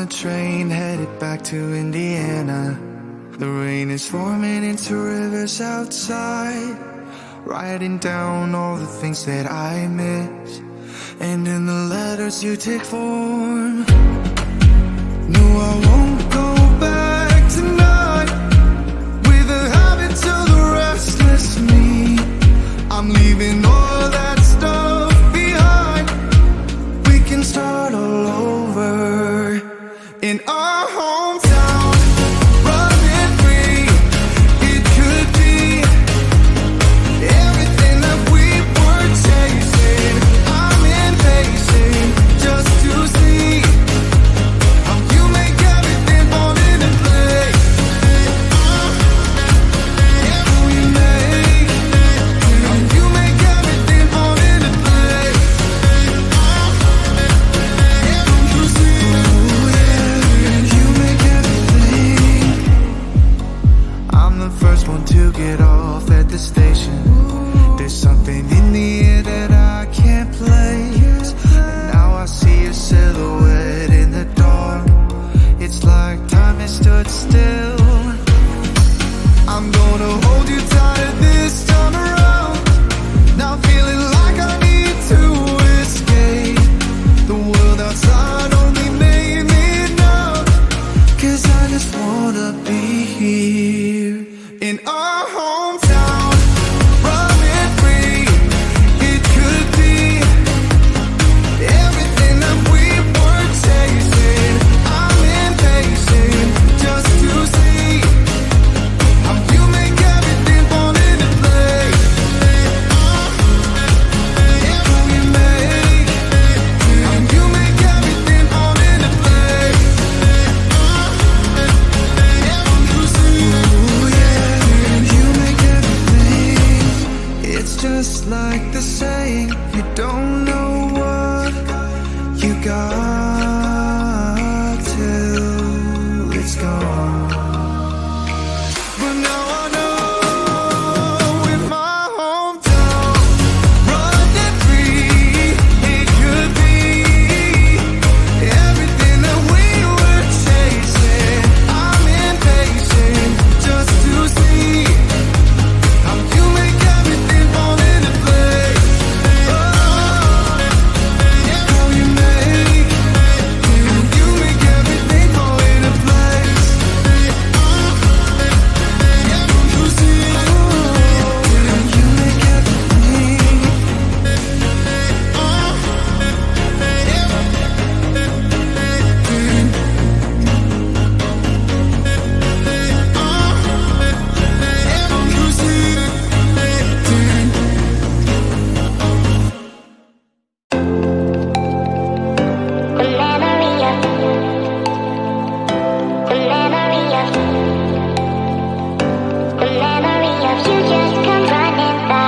the train headed back to Indiana. The rain is forming into rivers outside, writing down all the things that I miss, and in the letters you take form. No, I won't go back tonight with the habits of the restless me. I'm leaving all that stuff behind. We can start all over in our hometown, running free. It could be everything that we were chasing. I'm impatient just to see how you make everything fall into place. How you make everything fall into place. You make everything. I'm the first one to get off at the station. There's something in the air that I can't place. And now I see a silhouette in the dark. It's like time has stood still. I'm gonna hold you tighter this time around. Now feeling like I need to escape. The world outside only made me numb, 'cause I just wanna be here in our hometown, running free. It could be everything that we were chasing. I'm impatient just to see how you make everything fall into place. How you make everything fall into place. Ooh, yeah, you make everything. It's just like the saying, you don't know what you got till it's gone. But now I know in my hometown, running free, it could be everything that we were chasing. I'm impatient just to see how you make everything fall into place. How you make everything fall into place. You see, how you make everything. You see, The memory of you just come running by.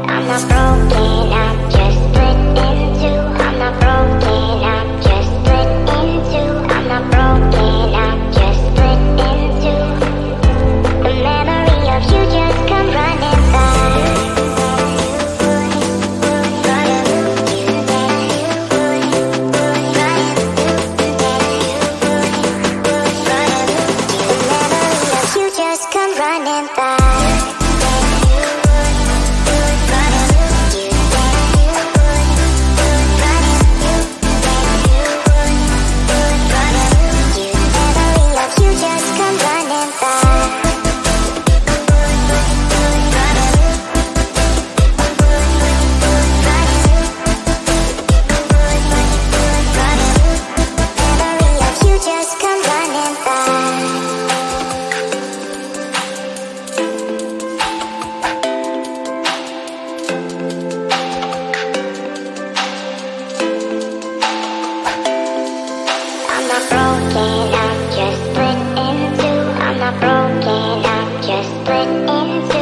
I'm not broken, I'm just split in two. I'm not broken, I'm just split in two. I'm not broken, I'm just split in two. The memory of you just come running by. You just come running by. You just come running by. You just come running by. I'm not broken, I'm just split in two. I'm not broken, I'm just split in two.